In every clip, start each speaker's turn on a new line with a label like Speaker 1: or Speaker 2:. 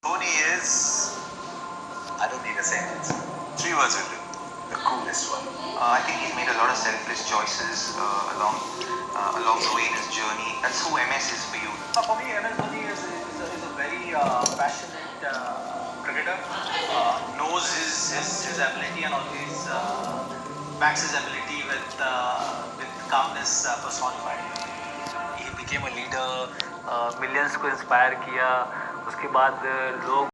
Speaker 1: Dhoni is, I don't need a sentence. 3 words will do. The coolest one. I think he's made a lot of selfless choices along the way in his journey. That's who MS is for you.
Speaker 2: For me, MS Dhoni is a very passionate cricketer. Knows his ability and always backs his ability with calmness personified. He became a leader, millions को inspire किया. उसके बाद लोग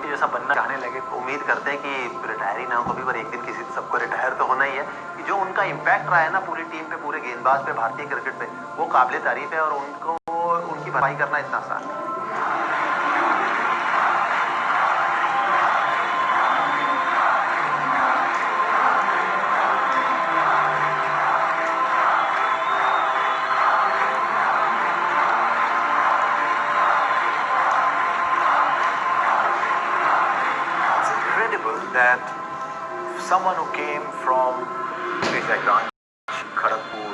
Speaker 2: जैसा बनना चाहने लगे.
Speaker 3: उम्मीद करते हैं कि रिटायर ही ना हो कभी, पर एक दिन किसी सबको रिटायर तो होना ही है. कि जो उनका इम्पैक्ट रहा है ना पूरी टीम पे, पूरे गेंदबाज पे, भारतीय क्रिकेट पे, वो काबिल तारीफ है और उनको उनकी भरपाई करना इतना आसान है. That someone who came from places like Ranchi, Kharagpur,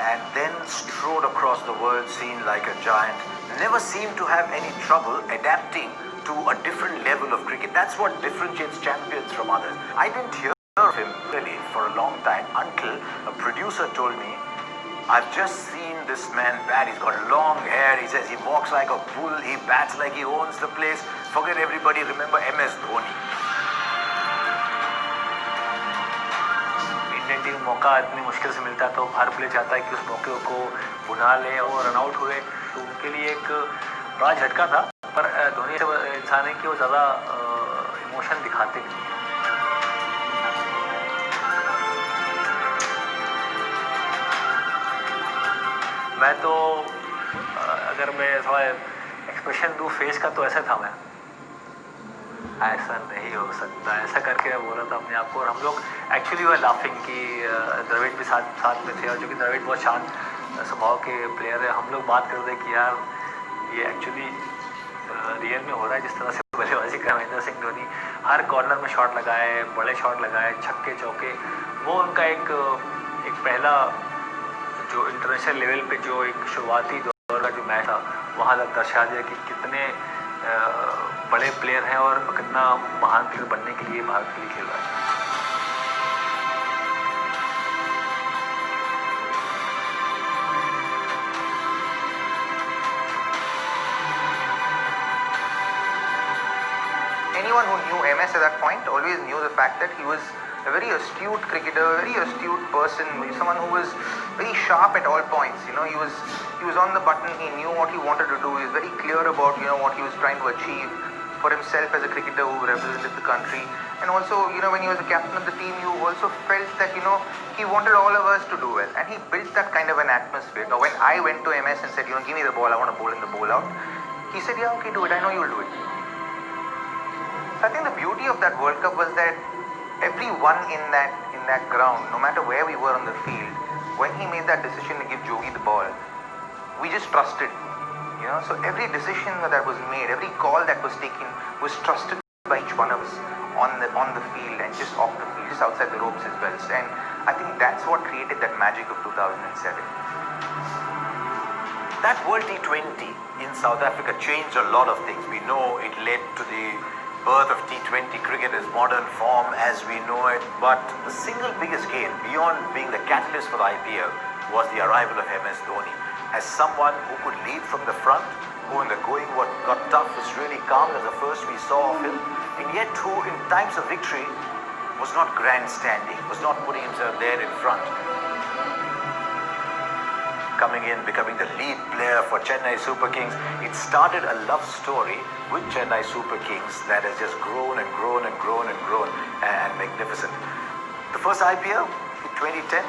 Speaker 3: and then strode across the world scene like a giant, never seemed to have any trouble adapting to a different level of cricket. That's what differentiates champions from others. I didn't hear of him really for a long time until a producer told me, I've just seen this man bat. He's got long hair. He says he walks like a bull. He bats like he owns the place. Forget everybody. Remember MS Dhoni.
Speaker 2: Indian team मौका इतनी मुश्किल से मिलता है तो हर player चाहता है कि उस मौके को बुना ले और रन आउट हुए, तो उनके लिए एक बड़ा झटका था. पर धोनी इंसान है कि वो ज़्यादा इमोशन दिखाते नहीं. मैं तो अगर मैं थोड़ा एक्सप्रेशन दूँ फेस का तो ऐसा था, मैं ऐसा नहीं हो सकता, ऐसा करके मैं बोला था अपने आप को. और हम लोग एक्चुअली वो लाफिंग कि द्रविड़ भी साथ में थे, और जो कि द्रविड़ बहुत शांत स्वभाव के प्लेयर है. हम लोग बात कर रहे कि यार ये एक्चुअली रियल में हो रहा है जिस तरह से बल्लेबाजी कर महेंद्र सिंह धोनी हर कॉर्नर में शॉट लगाए, बड़े शॉट लगाए, छक्के चौके. वो उनका एक पहला जो इंटरनेशनल लेवल पे जो एक शुरुआती दौर का जो मैच था, वहाँ तक दर्शा दिया कि कितने बड़े प्लेयर हैं और कितना महान प्लेयर बनने के लिए भारत के लिए खेल रहा है.
Speaker 1: Anyone who knew MS at that point always knew the fact that he was a very astute cricketer, a very astute person, someone who was very sharp at all points. You know, he was on the button. He knew what he wanted to do. He was very clear about what he was trying to achieve for himself as a cricketer who represented the country. And also, when he was a captain of the team, you also felt that he wanted all of us to do well, and he built that kind of an atmosphere. Now, when I went to MS and said, give me the ball, I want to bowl in the bowl out, he said, yeah, okay, do it. I know you'll do it. So I think the beauty of that World Cup was that everyone in that ground, no matter where we were on the field, when he made that decision to give Jogi the ball, we just trusted. So every decision that was made, every call that was taken was trusted by each one of us on the field and just off the field, just outside the ropes as well. And I think that's what created that magic of 2007.
Speaker 3: That World T20 in South Africa changed a lot of things. We know it led to the birth of T20 cricket as modern form as we know it. But the single biggest gain, beyond being the catalyst for the IPL, was the arrival of MS Dhoni. As someone who could lead from the front, who in the going what got tough was really calm as the first we saw of him, and yet who in times of victory was not grandstanding, was not putting himself there in front. Coming in, becoming the lead player for Chennai Super Kings. It started a love story with Chennai Super Kings that has just grown and grown and grown and grown and magnificent. The first IPL in 2010,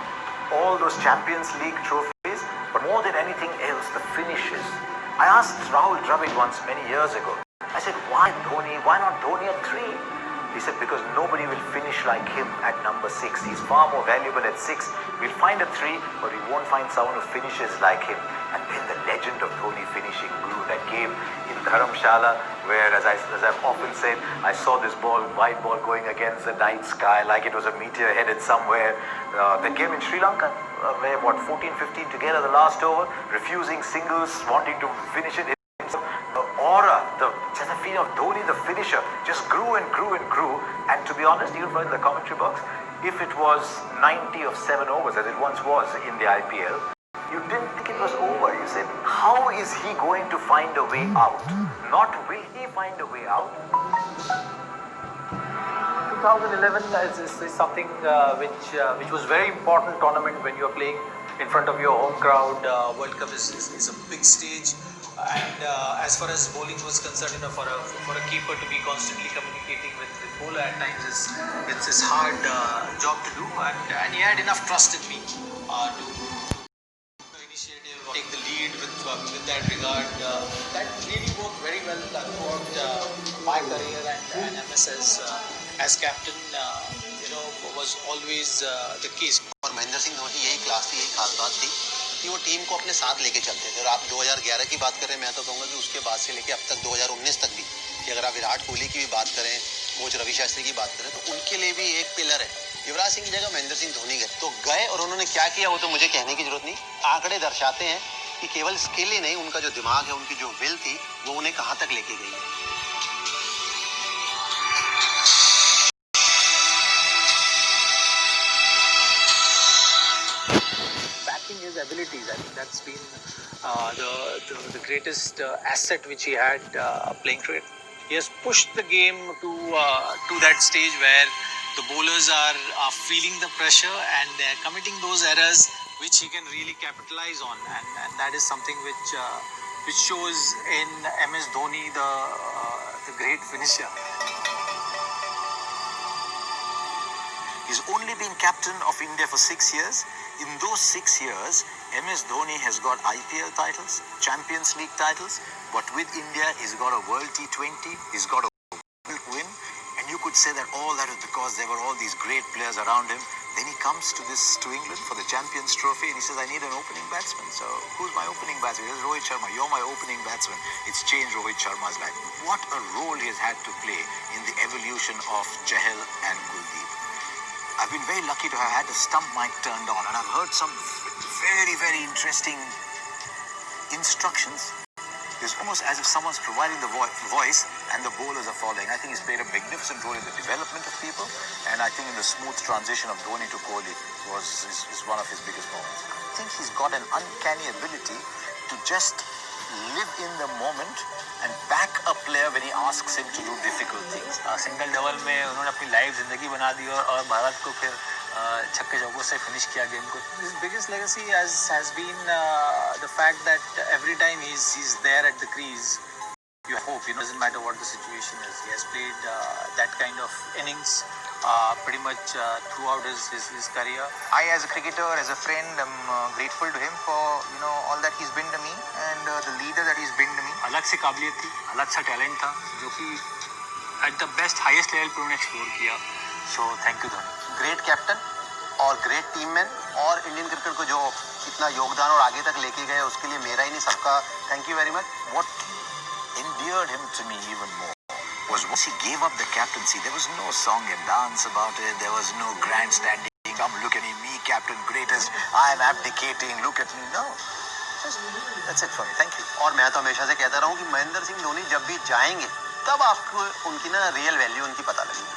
Speaker 3: all those Champions League trophies, but more than anything else, the finishes. I asked Rahul Dravid once many years ago, I said, why Dhoni? Why not Dhoni at 3? He said, because nobody will finish like him at number 6. He's far more valuable at 6. We'll find a 3, but we won't find someone who finishes like him. And then the legend of Dhoni finishing grew. That game in Dharamshala, where, as I've often said, I saw this white ball going against the night sky like it was a meteor headed somewhere. The game in Sri Lanka, where 14-15 together the last over, refusing singles, wanting to finish it. The aura, just the phenotype of Dhoni, the finisher, just grew and grew and grew. And to be honest, even in the commentary box, if it was 90 of 7 overs, as it once was in the IPL, you didn't think it was over. You said, how is he going to find a way out? Not will he find a way out.
Speaker 2: 2011 is something which was very important tournament when you are playing in front of your home crowd. World Cup is a big stage, and as far as bowling was concerned, for a keeper to be constantly communicating with bowler at times it's hard job to do, and he had enough trust in me to initiative, take the lead with that regard. That really worked very well throughout my career, and MS as captain, was always the case.
Speaker 4: और महेंद्र सिंह धोनी यही class थी, यही खास बात थी कि वो team को अपने साथ लेके चलते थे। और आप 2011 की बात करें, मैं तो कहूँगा कि उसके बाद से लेके अब तक 2019 तक भी, कि अगर आप विराट कोहली की भी बात करें, कोच रवि शास्त्री की बात करें, तो उनके लिए भी एक पिलर है। युवराज सिंह की जगह महेंद्र सिंह धोनी गए, तो गए और उन्होंने क्या किया वो तो मुझे कहने की जरूरत नहीं। आंकड़े दर्शाते हैं कि केवल स्किल ही नहीं, उनका जो दिमाग है, उनकी जो विल थी, वो उन्हें कहाँ तक लेके गई है।
Speaker 2: His abilities, I think that's been the greatest asset which he had playing cricket. He has pushed the game to that stage where the bowlers are feeling the pressure and they're committing those errors which he can really capitalize on, and that is something which shows in MS Dhoni, the great finisher.
Speaker 3: He's only been captain of India for 6 years. In those 6 years, MS Dhoni has got IPL titles, Champions League titles, but with India, he's got a World T20, he's got a World win, and you could say that all that is because there were all these great players around him. Then he comes to England for the Champions Trophy, and he says, I need an opening batsman. So who's my opening batsman? It's Rohit Sharma. You're my opening batsman. It's changed Rohit Sharma's life. What a role he has had to play in the evolution of Chahal and Kuldeep. I've been very lucky to have had the stump mic turned on, and I've heard some very, very interesting instructions. It's almost as if someone's providing the voice and the bowlers are following. I think he's played a magnificent role in the development of people, and I think in the smooth transition of Dhoni to Kohli is one of his biggest moments. I think he's got an uncanny ability to just live in the moment and back a player when he asks him to do difficult things.
Speaker 2: Single double में उन्होंने अपनी life जिंदगी बना दी और भारत को फिर छक्के चौकों से फिनिश किया गेम को. His biggest legacy has been the fact that every time he's there at the crease, you hope, doesn't matter what the situation is. He has played that kind of innings pretty much throughout his career.
Speaker 1: I, as a cricketer, as a friend, am grateful to him for all that he's been to me and the leader that he's been to me.
Speaker 2: अलग से काबिलियत थी, अलग सा talent था, जो कि at the best highest level पे उन्होंने एक्सप्लोर किया. So thank you Dhoni.
Speaker 4: Great captain और ग्रेट टीम मैन, और इंडियन क्रिकेट को जो इतना योगदान और आगे तक लेके गए, उसके लिए मेरा ही नहीं सबका thank you very much.
Speaker 3: What endeared him to me even more was once he gave up the captaincy, there was no song and dance about it. There was no grandstanding. Come look at me, captain, greatest. I am abdicating. Look at me. No, just that's it for me. Thank you.
Speaker 4: और मैं तो हमेशा से कहता रहा हूँ कि महेंद्र सिंह धोनी जब भी जाएंगे, तब आपको उनकी रियल वैल्यू उनकी पता लगेगी.